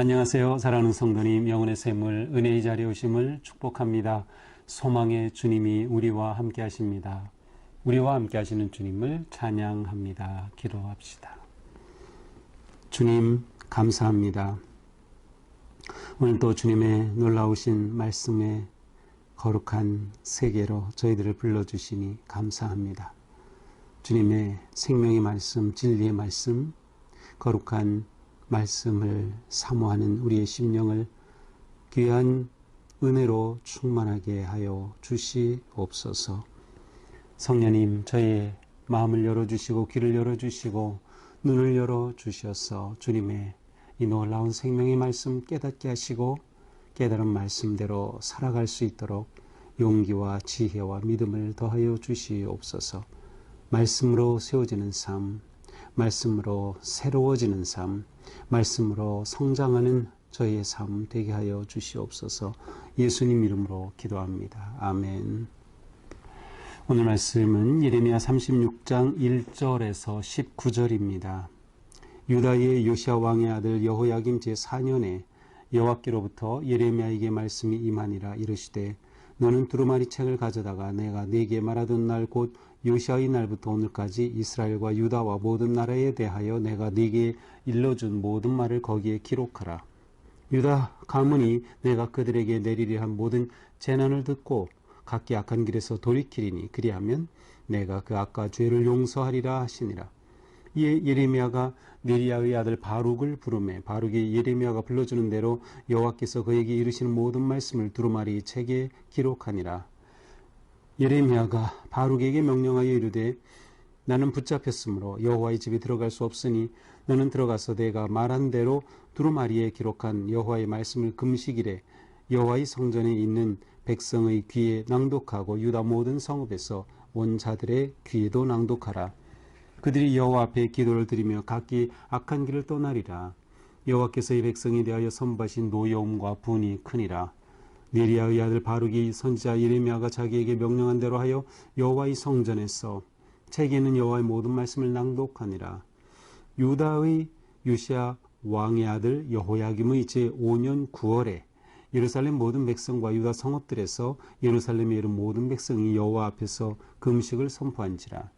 안녕하세요. 사랑하는 성도님, 영혼의 샘물, 은혜의 자리에 오심을 축복합니다. 소망의 주님이 우리와 함께 하십니다. 우리와 함께 하시는 주님을 찬양합니다. 기도합시다. 주님, 감사합니다. 오늘도 주님의 놀라우신 말씀의 거룩한 세계로 저희들을 불러주시니 감사합니다. 주님의 생명의 말씀, 진리의 말씀, 거룩한 말씀을 사모하는 우리의 심령을 귀한 은혜로 충만하게 하여 주시옵소서. 성령님, 저희의 마음을 열어주시고 귀를 열어주시고 눈을 열어주셔서 주님의 이 놀라운 생명의 말씀 깨닫게 하시고 깨달은 말씀대로 살아갈 수 있도록 용기와 지혜와 믿음을 더하여 주시옵소서. 말씀으로 세워지는 삶, 말씀으로 새로워지는 삶, 말씀으로 성장하는 저희의 삶 되게 하여 주시옵소서. 예수님 이름으로 기도합니다. 아멘. 오늘 말씀은 예레미야 36장 1절에서 19절입니다. 유다의 요시야 왕의 아들 여호야김 제4년에 여호와께로부터 예레미야에게 말씀이 임하니라. 이르시되 너는 두루마리 책을 가져다가 내가 네게 말하던 날 곧 요시야의 날부터 오늘까지 이스라엘과 유다와 모든 나라에 대하여 내가 네게 일러준 모든 말을 거기에 기록하라. 유다 가문이 내가 그들에게 내리려 한 모든 재난을 듣고 각기 악한 길에서 돌이키리니 그리하면 내가 그 악과 죄를 용서하리라 하시니라. 이에 예레미야가 네리야의 아들 바룩을 부르매 바룩이 예레미야가 불러주는 대로 여호와께서 그에게 이르시는 모든 말씀을 두루마리 책에 기록하니라. 예레미야가 바룩에게 명령하여 이르되 나는 붙잡혔으므로 여호와의 집에 들어갈 수 없으니 너는 들어가서 내가 말한 대로 두루마리에 기록한 여호와의 말씀을 금식일에 여호와의 성전에 있는 백성의 귀에 낭독하고 유다 모든 성읍에서 온 자들의 귀에도 낭독하라. 그들이 여호와 앞에 기도를 드리며 각기 악한 길을 떠나리라. 여호와께서 이 백성에 대하여 선포하신 노여움과 분이 크니라. 네리야의 아들 바룩이 선지자 예레미야가 자기에게 명령한 대로 하여 여호와의 성전에서 책에 있는 여호와의 모든 말씀을 낭독하니라. 유다의 요시야 왕의 아들 여호야김의 제5년 9월에 예루살렘 모든 백성과 유다 성읍들에서 예루살렘에 이른 모든 백성이 여호와 앞에서 금식을 선포한지라.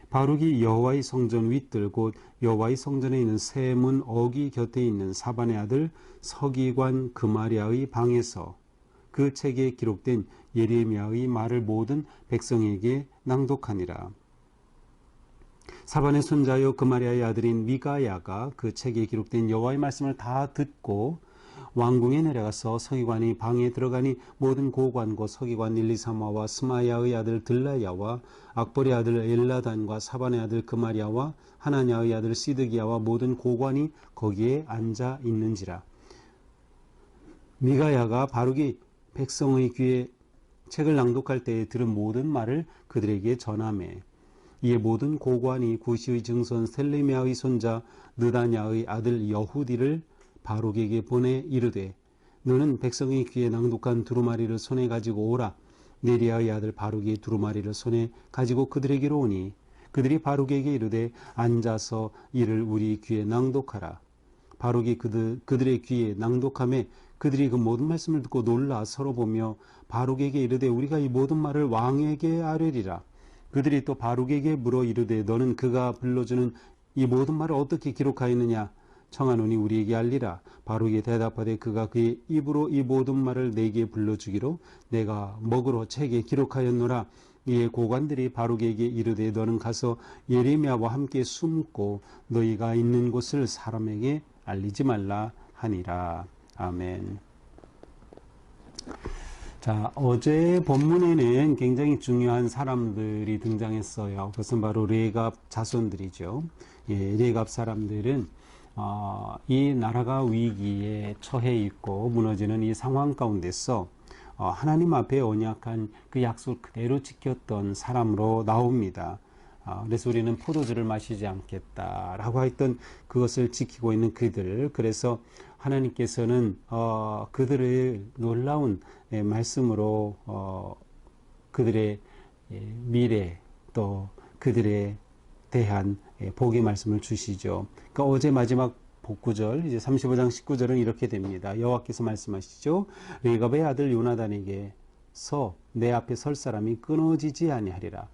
바룩이 여호와의 성전 윗들 곧 여호와의 성전에 있는 세문 어기 곁에 있는 사반의 아들 서기관 그마리아의 방에서 그 책에 기록된 예레미야의 말을 모든 백성에게 낭독하니라. 사반의 손자여 그마리아의 아들인 미가야가 그 책에 기록된 여호와의 말씀을 다 듣고 왕궁에 내려가서 서기관의 방에 들어가니 모든 고관과 서기관 일리사마와 스마야의 아들 들라야와 악볼의 아들 엘라단과 사반의 아들 그마리아와 하나냐의 아들 시드기야와 모든 고관이 거기에 앉아 있는지라. 미가야가 바룩이 백성의 귀에 책을 낭독할 때에 들은 모든 말을 그들에게 전하매 이에 모든 고관이 구시의 증손 셀레미야의 손자 느다냐의 아들 여후디를 바룩에게 보내 이르되 너는 백성의 귀에 낭독한 두루마리를 손에 가지고 오라. 네리야의 아들 바룩이 두루마리를 손에 가지고 그들에게로 오니 그들이 바룩에게 이르되 앉아서 이를 우리 귀에 낭독하라. 바룩이 그들의 귀에 낭독하매 그들이 그 모든 말씀을 듣고 놀라 서로 보며 바룩에게 이르되 우리가 이 모든 말을 왕에게 아뢰리라. 그들이 또 바룩에게 물어 이르되 너는 그가 불러주는 이 모든 말을 어떻게 기록하였느냐 청하노니 우리에게 알리라. 바룩이 대답하되 그가 그의 입으로 이 모든 말을 내게 불러주기로 내가 먹으로 책에 기록하였노라. 이에 고관들이 바룩에게 이르되 너는 가서 예레미야와 함께 숨고 너희가 있는 곳을 사람에게 알리지 말라 하니라. 아멘. 자, 어제 본문에는 굉장히 중요한 사람들이 등장했어요. 그것은 바로 레갑 자손들이죠. 레갑 사람들은 이 나라가 위기에 처해 있고 무너지는 이 상황 가운데서 하나님 앞에 언약한 그 약속을 그대로 지켰던 사람으로 나옵니다. 그래서 우리는 포도주를 마시지 않겠다라고 했던 그것을 지키고 있는 그들. 그래서 하나님께서는 그들의 놀라운 말씀으로 그들의 미래 또 그들의 대한 복의 말씀을 주시죠. 그러니까 어제 마지막 복구절 이제 35장 19절은 이렇게 됩니다. 여호와께서 말씀하시죠. 레갑의 아들 요나단에게서 내 앞에 설 사람이 끊어지지 아니하리라.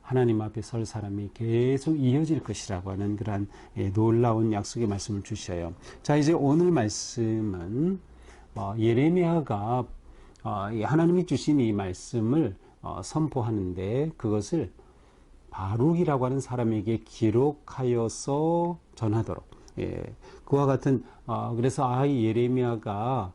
하나님 앞에 설 사람이 계속 이어질 것이라고 하는 그러한 놀라운 약속의 말씀을 주셔요. 자, 이제 오늘 말씀은 예레미야가 하나님이 주신 이 말씀을 선포하는데 그것을 바룩이라고 하는 사람에게 기록하여서 전하도록, 그와 같은 그래서 예레미야가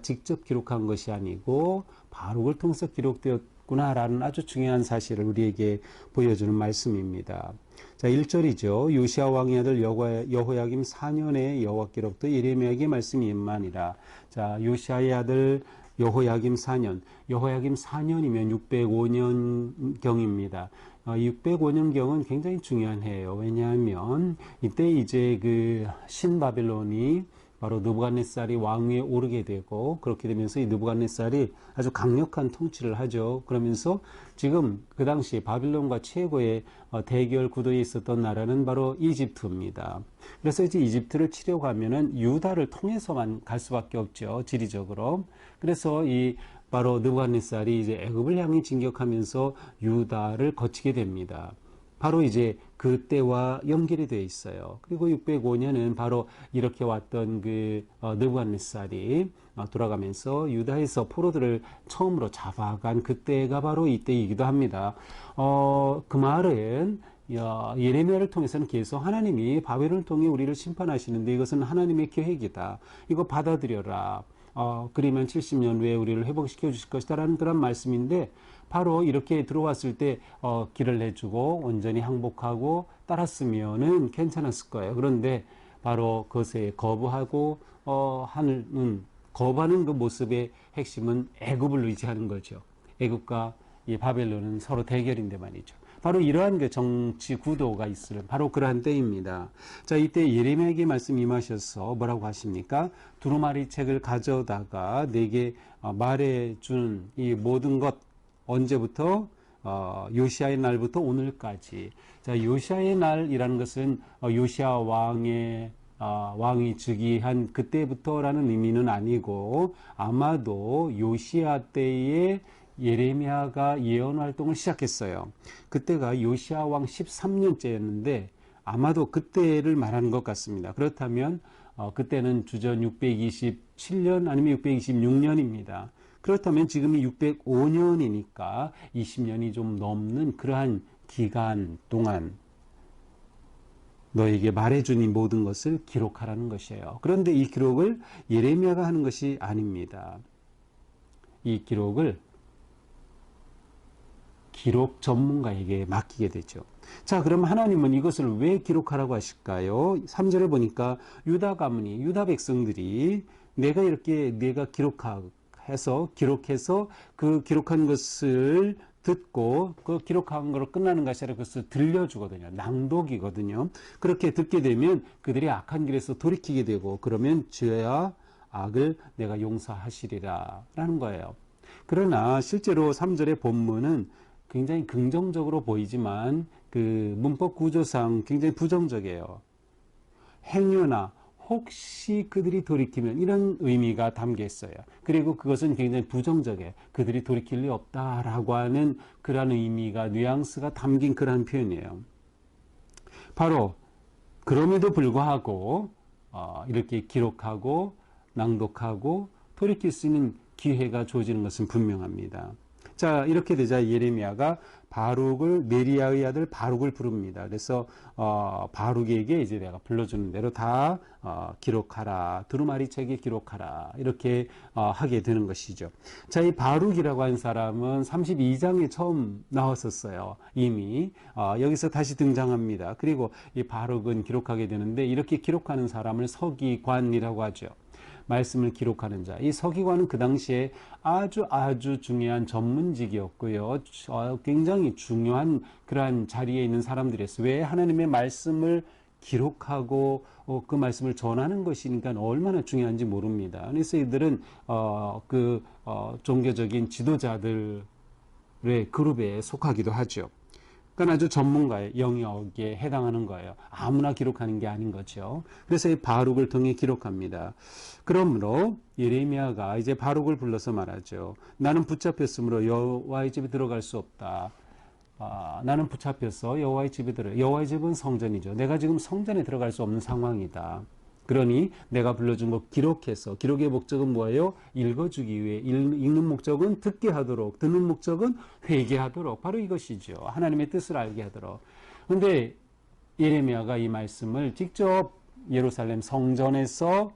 직접 기록한 것이 아니고 바룩을 통해서 기록되었구나라는 아주 중요한 사실을 우리에게 보여주는 말씀입니다. 자, 1절이죠. 요시야 왕의 아들 여호야김 4년에 여호와께로부터 예레미야에게 말씀이 임하니라. 자, 요시야의 아들 여호야김 4년, 여호야김 4년이면 605년경입니다. 605년경은 굉장히 중요한 해예요. 왜냐하면 이때 이제 그 신바벨론이 바로 느부갓네살이 왕위에 오르게 되고 그렇게 되면서 이 느부갓네살이 아주 강력한 통치를 하죠. 그러면서 지금 그 당시 바빌론과 최고의 대결 구도에 있었던 나라는 바로 이집트입니다. 그래서 이제 이집트를 치려고 하면은 유다를 통해서만 갈 수밖에 없죠. 지리적으로. 그래서 바로 느부갓네살이 이제 애굽을 향해 진격하면서 유다를 거치게 됩니다. 바로 이제 그때와 연결이 되어 있어요. 그리고 605년은 바로 이렇게 왔던 그 느부갓네살이 돌아가면서 유다에서 포로들을 처음으로 잡아간 그때가 바로 이때이기도 합니다. 그 말은 예레미야를 통해서는 계속 하나님이 바벨론을 통해 우리를 심판하시는데 이것은 하나님의 계획이다. 이거 받아들여라. 그리면 70년 후에 우리를 회복시켜 주실 것이다 라는 그런 말씀인데 바로 이렇게 들어왔을 때 길을 내주고 온전히 항복하고 따랐으면은 괜찮았을 거예요. 그런데 바로 그것에 거부하고 거부하는 그 모습의 핵심은 애굽을 의지하는 거죠. 애굽과 이 바벨론은 서로 대결인데 말이죠. 바로 이러한 그 정치 구도가 있을 바로 그러한 때입니다. 자, 이때 예레미야에게 말씀 임하셔서 뭐라고 하십니까? 두루마리 책을 가져다가 내게 말해준 이 모든 것 언제부터 요시아의 날부터 오늘까지. 자, 요시아의 날이라는 것은 요시아 왕이 즉위한 그때부터라는 의미는 아니고 아마도 요시아 때에 예레미야가 예언 활동을 시작했어요. 그때가 요시아 왕 13년째였는데 아마도 그때를 말하는 것 같습니다. 그렇다면 그때는 주전 627년 아니면 626년입니다. 그렇다면 지금이 605년이니까 20년이 좀 넘는 그러한 기간 동안 너에게 말해준 이 모든 것을 기록하라는 것이에요. 그런데 이 기록을 예레미야가 하는 것이 아닙니다. 이 기록을 기록 전문가에게 맡기게 되죠. 자, 그럼 하나님은 이것을 왜 기록하라고 하실까요? 3절에 보니까 유다 가문이, 유다 백성들이 내가 기록해서 그 기록한 것을 듣고 그 기록한 거로 끝나는 것이 아니라 그것을 들려주거든요. 낭독이거든요. 그렇게 듣게 되면 그들이 악한 길에서 돌이키게 되고 그러면 죄와 악을 내가 용서하시리라 라는 거예요. 그러나 실제로 3절의 본문은 굉장히 긍정적으로 보이지만 그 문법 구조상 굉장히 부정적이에요. 행여나 혹시 그들이 돌이키면 이런 의미가 담겨 있어요. 그리고 그것은 굉장히 부정적이에요. 그들이 돌이킬 리 없다라고 하는 그러한 의미가 뉘앙스가 담긴 그러한 표현이에요. 바로 그럼에도 불구하고 이렇게 기록하고 낭독하고 돌이킬 수 있는 기회가 주어지는 것은 분명합니다. 자, 이렇게 되자 예레미야가 바룩을 네리야의 아들 바룩을 부릅니다. 그래서 바룩에게 이제 내가 불러주는 대로 다 기록하라, 두루마리 책에 기록하라 이렇게 하게 되는 것이죠. 자, 이 바룩이라고 하는 사람은 32장에 처음 나왔었어요. 이미 여기서 다시 등장합니다. 그리고 이 바룩은 기록하게 되는데 이렇게 기록하는 사람을 서기관이라고 하죠. 말씀을 기록하는 자. 이 서기관은 그 당시에 아주 중요한 전문직이었고요. 굉장히 중요한 그러한 자리에 있는 사람들이었어요. 왜? 하나님의 말씀을 기록하고 그 말씀을 전하는 것이니까 얼마나 중요한지 모릅니다. 그래서 이들은 종교적인 지도자들의 그룹에 속하기도 하죠. 그건 아주 전문가의 영역에 해당하는 거예요. 아무나 기록하는 게 아닌 거죠. 그래서 이 바룩을 통해 기록합니다. 그러므로 예레미야가 이제 바룩을 불러서 말하죠. 나는 붙잡혔으므로 여호와의 집에 들어갈 수 없다. 나는 붙잡혔어. 여호와의 집에 여호와의 집은 성전이죠. 내가 지금 성전에 들어갈 수 없는 상황이다. 그러니 내가 불러준 거 기록해서, 기록의 목적은 뭐예요? 읽어주기 위해, 읽는 목적은 듣게 하도록, 듣는 목적은 회개하도록, 바로 이것이죠. 하나님의 뜻을 알게 하도록. 그런데 예레미야가 이 말씀을 직접 예루살렘 성전에서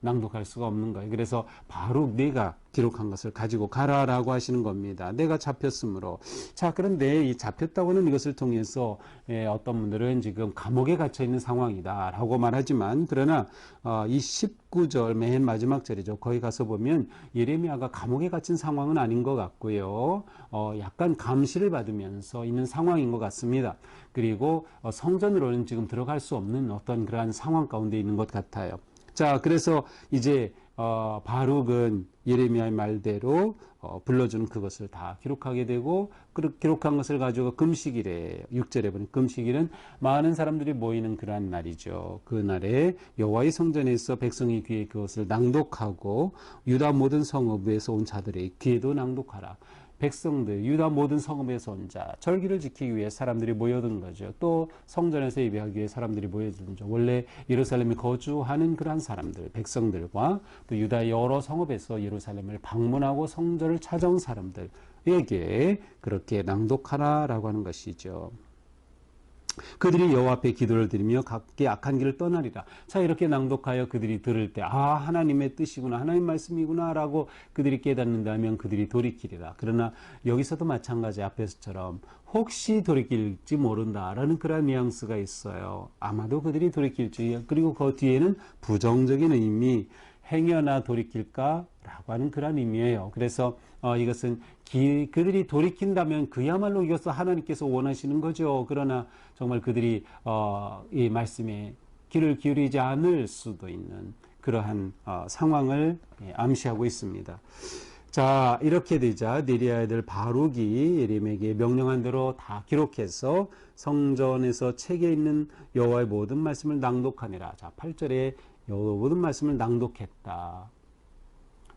낭독할 수가 없는 거예요. 그래서 바로 내가 기록한 것을 가지고 가라라고 하시는 겁니다. 내가 잡혔으므로. 자, 그런데 이 잡혔다고는 이것을 통해서 어떤 분들은 지금 감옥에 갇혀 있는 상황이다 라고 말하지만, 그러나 이 19절 맨 마지막 절이죠. 거기 가서 보면 예레미야가 감옥에 갇힌 상황은 아닌 것 같고요. 약간 감시를 받으면서 있는 상황인 것 같습니다. 그리고 성전으로는 지금 들어갈 수 없는 어떤 그러한 상황 가운데 있는 것 같아요. 자, 그래서 이제 바룩은 예레미야의 말대로 불러준 그것을 다 기록하게 되고, 기록한 것을 가지고 금식일에, 6절에 보니 금식일은 많은 사람들이 모이는 그러한 날이죠. 그 날에 여호와의 성전에서 백성의 귀에 그것을 낭독하고 유다 모든 성읍에서 온 자들의 귀에도 낭독하라. 백성들, 유다 모든 성읍에서 온 자, 절기를 지키기 위해 사람들이 모여든 거죠. 또 성전에서 예배하기 위해 사람들이 모여든 거죠. 원래 예루살렘에 거주하는 그러한 사람들, 백성들과 또 유다 여러 성읍에서 예루살렘을 방문하고 성전을 찾아온 사람들에게 그렇게 낭독하라라고 하는 것이죠. 그들이 여호와 앞에 기도를 드리며 각기 악한 길을 떠나리라. 자, 이렇게 낭독하여 그들이 들을 때 하나님의 뜻이구나, 하나님 말씀이구나 라고 그들이 깨닫는다면 그들이 돌이키리라. 그러나 여기서도 마찬가지 앞에서처럼 혹시 돌이킬지 모른다라는 그런 뉘앙스가 있어요. 아마도 그들이 돌이킬지, 그리고 그 뒤에는 부정적인 의미, 행여나 돌이킬까 라고 하는 그런 의미예요. 그래서 이것은 그들이 돌이킨다면 그야말로 이것을 하나님께서 원하시는 거죠. 그러나 정말 그들이 이 말씀에 귀를 기울이지 않을 수도 있는 그러한 상황을 암시하고 있습니다. 자, 이렇게 되자 네리아의 아들 바룩이 예레미야에게 명령한 대로 다 기록해서 성전에서 책에 있는 여호와의 모든 말씀을 낭독하니라. 자, 8절에 여호와의 모든 말씀을 낭독했다.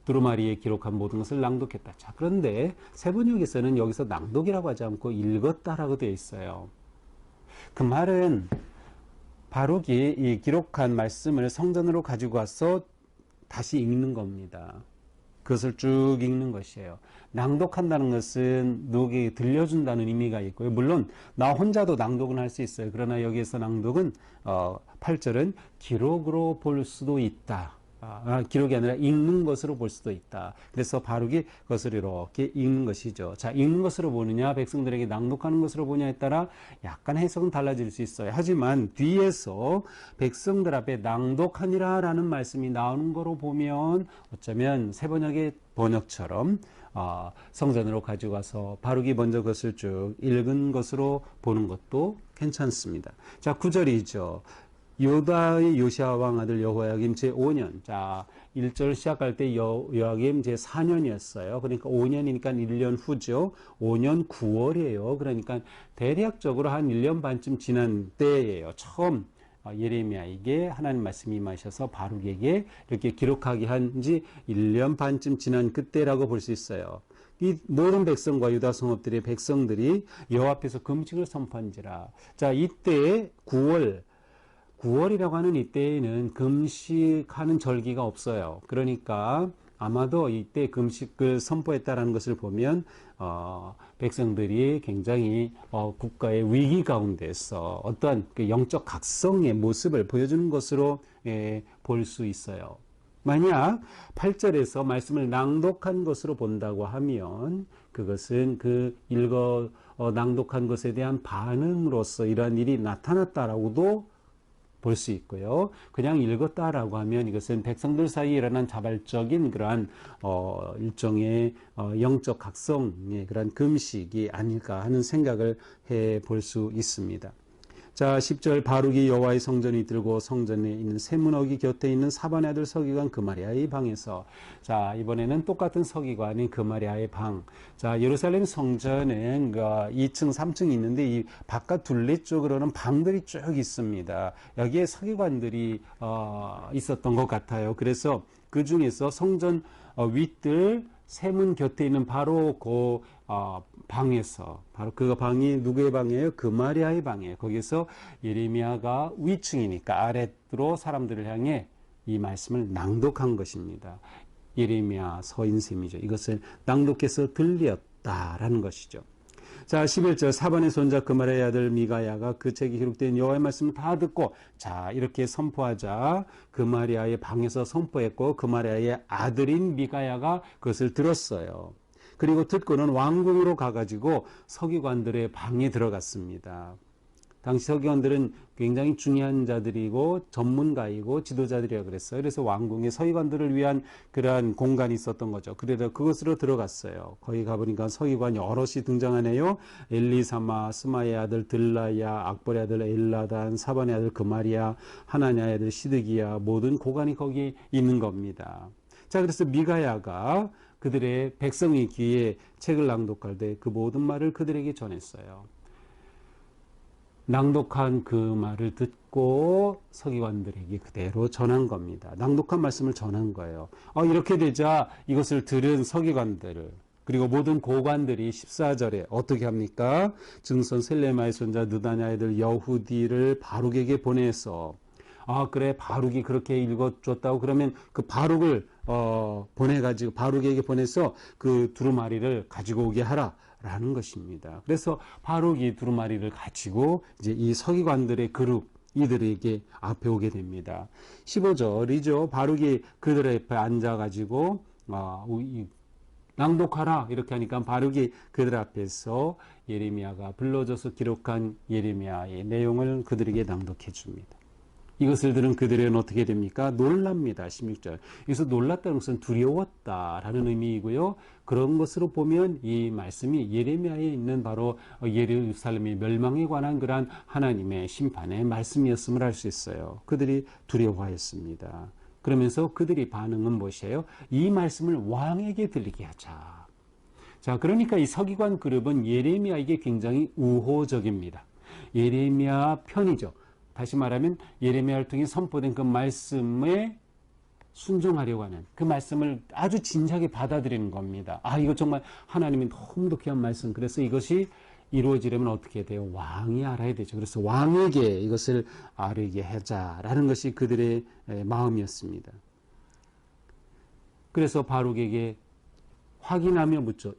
두루마리에 기록한 모든 것을 낭독했다. 자, 그런데 세번역에서는 여기서 낭독이라고 하지 않고 읽었다라고 되어 있어요. 그 말은 바룩이 이 기록한 말씀을 성전으로 가지고 와서 다시 읽는 겁니다. 그것을 쭉 읽는 것이에요. 낭독한다는 것은 누구에게 들려준다는 의미가 있고요. 물론 나 혼자도 낭독은 할 수 있어요. 그러나 여기에서 낭독은 8절은 기록으로 볼 수도 있다. 기록이 아니라 읽는 것으로 볼 수도 있다. 그래서 바룩이 그것을 이렇게 읽는 것이죠. 자, 읽는 것으로 보느냐, 백성들에게 낭독하는 것으로 보냐에 따라 약간 해석은 달라질 수 있어요. 하지만 뒤에서 백성들 앞에 낭독하니라 라는 말씀이 나오는 거로 보면 어쩌면 세번역의 번역처럼 성전으로 가지고 가서 바룩이 먼저 그것을 쭉 읽은 것으로 보는 것도 괜찮습니다. 자, 9절이죠. 유다의 요시야 왕 아들 여호야김 제5년. 자, 1절 시작할 때 여호야김 제4년이었어요. 그러니까 5년이니까 1년 후죠. 5년 9월이에요. 그러니까 대략적으로 한 1년 반쯤 지난 때예요. 처음 예레미야에게 하나님 말씀이 임하셔서 바룩에게 이렇게 기록하게 한 지 1년 반쯤 지난 그때라고 볼 수 있어요. 이 모든 백성과 유다 성읍들의 백성들이 여호와 앞에서 금식을 선포한지라. 자, 이때 9월이라고 하는 이때에는 금식하는 절기가 없어요. 그러니까 아마도 이때 금식을 선포했다라는 것을 보면 백성들이 굉장히 국가의 위기 가운데서 어떠한 그 영적 각성의 모습을 보여주는 것으로 볼 수 있어요. 만약 8절에서 말씀을 낭독한 것으로 본다고 하면 그것은 그 낭독한 것에 대한 반응으로서 이러한 일이 나타났다라고도 볼 수 있고요. 그냥 읽었다라고 하면 이것은 백성들 사이에 일어난 자발적인 그러한 일종의 영적 각성의 그러한 금식이 아닐까 하는 생각을 해 볼 수 있습니다. 자, 10절 바룩이 여호와의 성전에 들고 성전에 있는 세문어기 곁에 있는 사반의 아들 서기관 그마리아의 방에서. 자, 이번에는 똑같은 서기관인 그마리아의 방. 자, 예루살렘 성전은 2층, 3층이 있는데 이 바깥 둘레 쪽으로는 방들이 쭉 있습니다. 여기에 서기관들이 있었던 것 같아요. 그래서 그 중에서 성전 윗들 세문 곁에 있는 바로 그 방에서, 바로 그 방이 누구의 방이에요? 그마리아의 방이에요. 거기서 예레미야가 위층이니까 아래로 사람들을 향해 이 말씀을 낭독한 것입니다. 예레미야 서인 셈이죠. 이것을 낭독해서 들렸다라는 것이죠. 자, 11절 사반의 손자 그마리아의 아들 미가야가 그 책에 기록된 여호와의 말씀을 다 듣고, 자, 이렇게 선포하자 그마리아의 방에서 선포했고 그마리아의 아들인 미가야가 그것을 들었어요. 그리고 듣고는 왕궁으로 가가지고 서기관들의 방에 들어갔습니다. 당시 서기관들은 굉장히 중요한 자들이고 전문가이고 지도자들이라고 그랬어요. 그래서 왕궁에 서기관들을 위한 그러한 공간이 있었던 거죠. 그래서 그것으로 들어갔어요. 거기 가보니까 서기관 여럿이 등장하네요. 엘리사마, 스마의 아들 들라야, 악bor의 아들 엘라단, 사반의 아들 그마리아, 하나냐의 아들 시드기야, 모든 고관이 거기 있는 겁니다. 자, 그래서 미가야가 그들의 백성의 귀에 책을 낭독할 때 그 모든 말을 그들에게 전했어요. 낭독한 그 말을 듣고 서기관들에게 그대로 전한 겁니다. 낭독한 말씀을 전한 거예요. 이렇게 되자 이것을 들은 서기관들 그리고 모든 고관들이 14절에 어떻게 합니까? 증손 셀레마의 손자 느다냐의 아들 여후디를 바룩에게 보내서, 그래, 바룩이 그렇게 읽어줬다고 그러면 그 바룩을 보내가지고 바룩에게 보내서 그 두루마리를 가지고 오게 하라 라는 것입니다. 그래서 바룩이 두루마리를 가지고 이제 이 서기관들의 그룹 이들에게 앞에 오게 됩니다. 15절이죠. 바룩이 그들 앞에 앉아가지고 낭독하라 이렇게 하니까 바룩이 그들 앞에서 예레미야가 불러줘서 기록한 예레미야의 내용을 그들에게 낭독해 줍니다. 이것을 들은 그들은 어떻게 됩니까? 놀랍니다. 16절. 여기서 놀랐다는 것은 두려웠다라는 의미이고요. 그런 것으로 보면 이 말씀이 예레미야에 있는 바로 예루살렘의 멸망에 관한 그러한 하나님의 심판의 말씀이었음을 알 수 있어요. 그들이 두려워하였습니다. 그러면서 그들이 반응은 무엇이에요? 이 말씀을 왕에게 들리게 하자. 자, 그러니까 이 서기관 그룹은 예레미야에게 굉장히 우호적입니다. 예레미야 편이죠. 다시 말하면 예레미야를 통해 선포된 그 말씀에 순종하려고 하는 그 말씀을 아주 진지하게 받아들이는 겁니다. 이거 정말 하나님이 너무도 귀한 말씀. 그래서 이것이 이루어지려면 어떻게 돼요? 왕이 알아야 되죠. 그래서 왕에게 이것을 알게 하자라는 것이 그들의 마음이었습니다. 그래서 바룩에게 확인하며 묻죠.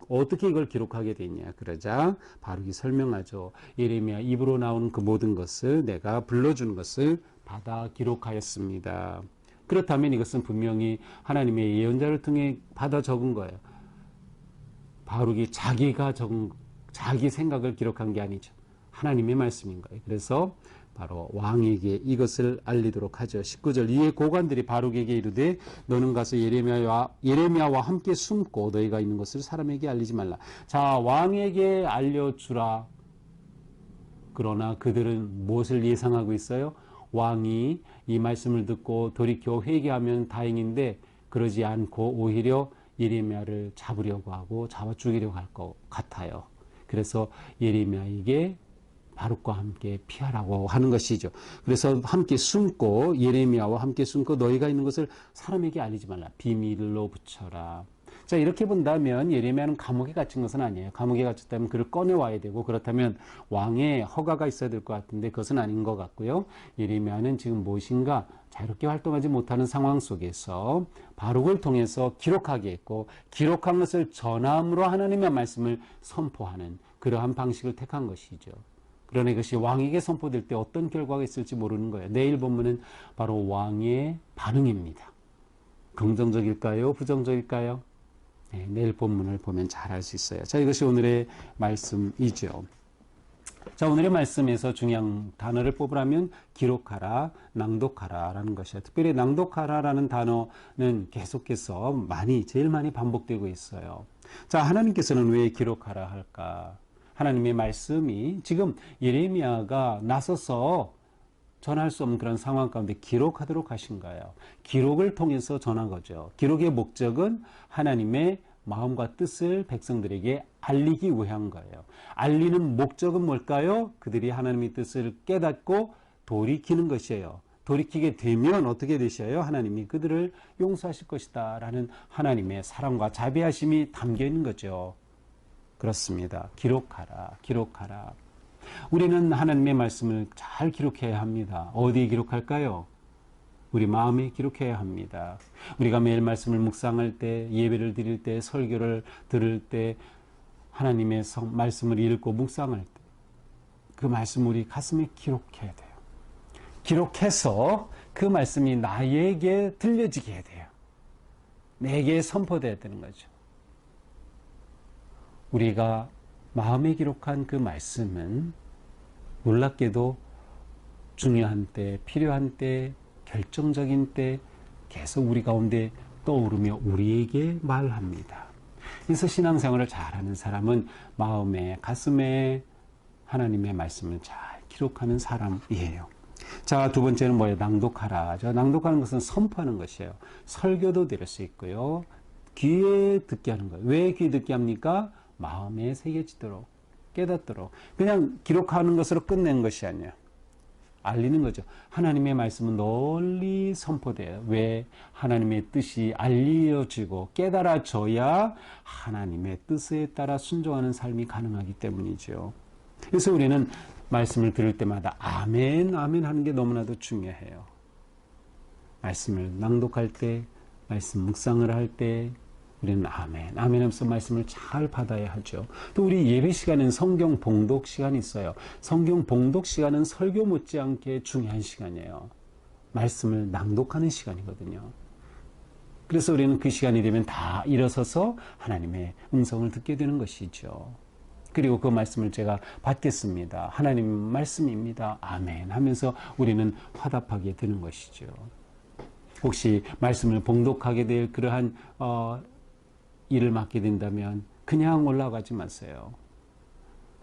어떻게 이걸 기록하게 됐냐. 그러자 바룩이 설명하죠. 예레미야 입으로 나오는 그 모든 것을 내가 불러주는 것을 받아 기록하였습니다. 그렇다면 이것은 분명히 하나님의 예언자를 통해 받아 적은 거예요. 바룩이 자기 생각을 기록한 게 아니죠. 하나님의 말씀인 거예요. 그래서 바로 왕에게 이것을 알리도록 하죠. 19절 이에 고관들이 바룩에게 이르되 너는 가서 예레미야와 함께 숨고 너희가 있는 것을 사람에게 알리지 말라. 자, 왕에게 알려주라. 그러나 그들은 무엇을 예상하고 있어요? 왕이 이 말씀을 듣고 돌이켜 회개하면 다행인데 그러지 않고 오히려 예레미야를 잡으려고 하고 잡아 죽이려고 할 것 같아요. 그래서 예레미야에게 바룩과 함께 피하라고 하는 것이죠. 그래서 함께 숨고 예레미야와 함께 숨고 너희가 있는 것을 사람에게 알리지 말라. 비밀로 붙여라. 자, 이렇게 본다면 예레미야는 감옥에 갇힌 것은 아니에요. 감옥에 갇혔다면 그를 꺼내와야 되고 그렇다면 왕의 허가가 있어야 될 것 같은데 그것은 아닌 것 같고요. 예레미야는 지금 무엇인가 자유롭게 활동하지 못하는 상황 속에서 바룩을 통해서 기록하게 했고 기록한 것을 전함으로 하나님의 말씀을 선포하는 그러한 방식을 택한 것이죠. 그러나 이것이 왕에게 선포될 때 어떤 결과가 있을지 모르는 거예요. 내일 본문은 바로 왕의 반응입니다. 긍정적일까요? 부정적일까요? 네, 내일 본문을 보면 잘 알 수 있어요. 자, 이것이 오늘의 말씀이죠. 자, 오늘의 말씀에서 중요한 단어를 뽑으라면 기록하라, 낭독하라 라는 것이에요. 특별히 낭독하라 라는 단어는 계속해서 제일 많이 반복되고 있어요. 자, 하나님께서는 왜 기록하라 할까? 하나님의 말씀이 지금 예레미야가 나서서 전할 수 없는 그런 상황 가운데 기록하도록 하신 거예요. 기록을 통해서 전한 거죠. 기록의 목적은 하나님의 마음과 뜻을 백성들에게 알리기 위한 거예요. 알리는 목적은 뭘까요? 그들이 하나님의 뜻을 깨닫고 돌이키는 것이에요. 돌이키게 되면 어떻게 되셔요? 하나님이 그들을 용서하실 것이다 라는 하나님의 사랑과 자비하심이 담겨 있는 거죠. 그렇습니다. 기록하라, 기록하라. 우리는 하나님의 말씀을 잘 기록해야 합니다. 어디에 기록할까요? 우리 마음에 기록해야 합니다. 우리가 매일 말씀을 묵상할 때, 예배를 드릴 때, 설교를 들을 때, 하나님의 말씀을 읽고 묵상할 때, 그 말씀 우리 가슴에 기록해야 돼요. 기록해서 그 말씀이 나에게 들려지게 해야 돼요. 내게 선포돼야 되는 거죠. 우리가 마음에 기록한 그 말씀은 놀랍게도 중요한 때, 필요한 때, 결정적인 때 계속 우리 가운데 떠오르며 우리에게 말합니다. 그래서 신앙생활을 잘하는 사람은 마음에, 가슴에 하나님의 말씀을 잘 기록하는 사람이에요. 자, 두 번째는 뭐예요? 낭독하라. 낭독하는 것은 선포하는 것이에요. 설교도 될 수 있고요. 귀에 듣게 하는 거예요. 왜 귀에 듣게 합니까? 마음에 새겨지도록, 깨닫도록. 그냥 기록하는 것으로 끝낸 것이 아니에요. 알리는 거죠. 하나님의 말씀은 널리 선포돼요. 왜? 하나님의 뜻이 알려지고 깨달아져야 하나님의 뜻에 따라 순종하는 삶이 가능하기 때문이죠. 그래서 우리는 말씀을 들을 때마다 아멘, 아멘 하는 게 너무나도 중요해요. 말씀을 낭독할 때, 말씀 묵상을 할 때 우리는 아멘, 아멘 하면서 말씀을 잘 받아야 하죠. 또 우리 예배 시간은 성경 봉독 시간이 있어요. 성경 봉독 시간은 설교 못지않게 중요한 시간이에요. 말씀을 낭독하는 시간이거든요. 그래서 우리는 그 시간이 되면 다 일어서서 하나님의 음성을 듣게 되는 것이죠. 그리고 그 말씀을 제가 받겠습니다. 하나님 말씀입니다. 아멘 하면서 우리는 화답하게 되는 것이죠. 혹시 말씀을 봉독하게 될 그러한 일을 맡게 된다면 그냥 올라가지 마세요.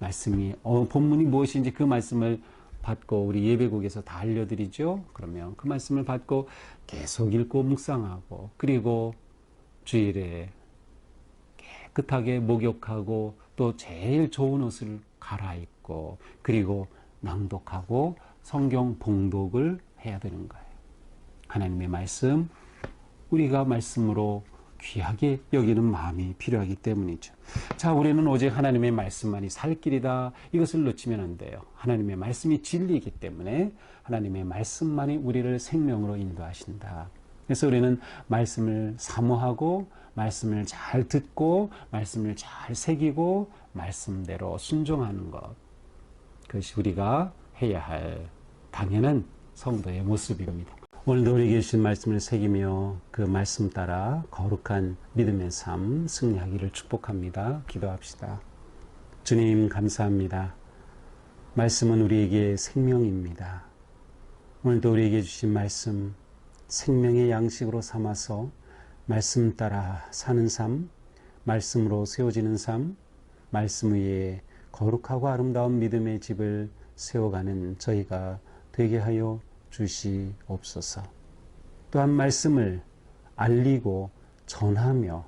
말씀이 본문이 무엇인지 그 말씀을 받고 우리 예배국에서 다 알려드리죠. 그러면 그 말씀을 받고 계속 읽고 묵상하고 그리고 주일에 깨끗하게 목욕하고 또 제일 좋은 옷을 갈아입고 그리고 낭독하고 성경 봉독을 해야 되는 거예요. 하나님의 말씀, 우리가 말씀으로 귀하게 여기는 마음이 필요하기 때문이죠. 자, 우리는 오직 하나님의 말씀만이 살 길이다. 이것을 놓치면 안 돼요. 하나님의 말씀이 진리이기 때문에 하나님의 말씀만이 우리를 생명으로 인도하신다. 그래서 우리는 말씀을 사모하고 말씀을 잘 듣고 말씀을 잘 새기고 말씀대로 순종하는 것. 그것이 우리가 해야 할 당연한 성도의 모습입니다. 오늘도 우리에게 주신 말씀을 새기며 그 말씀 따라 거룩한 믿음의 삶 승리하기를 축복합니다. 기도합시다. 주님 감사합니다. 말씀은 우리에게 생명입니다. 오늘도 우리에게 주신 말씀 생명의 양식으로 삼아서 말씀 따라 사는 삶, 말씀으로 세워지는 삶, 말씀 위에 거룩하고 아름다운 믿음의 집을 세워가는 저희가 되게 하여 주시옵소서. 또한 말씀을 알리고 전하며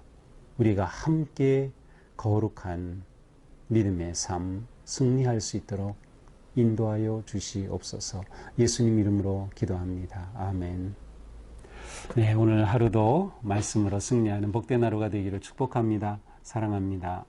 우리가 함께 거룩한 믿음의 삶 승리할 수 있도록 인도하여 주시옵소서. 예수님 이름으로 기도합니다. 아멘. 네, 오늘 하루도 말씀으로 승리하는 복된 하루가 되기를 축복합니다. 사랑합니다.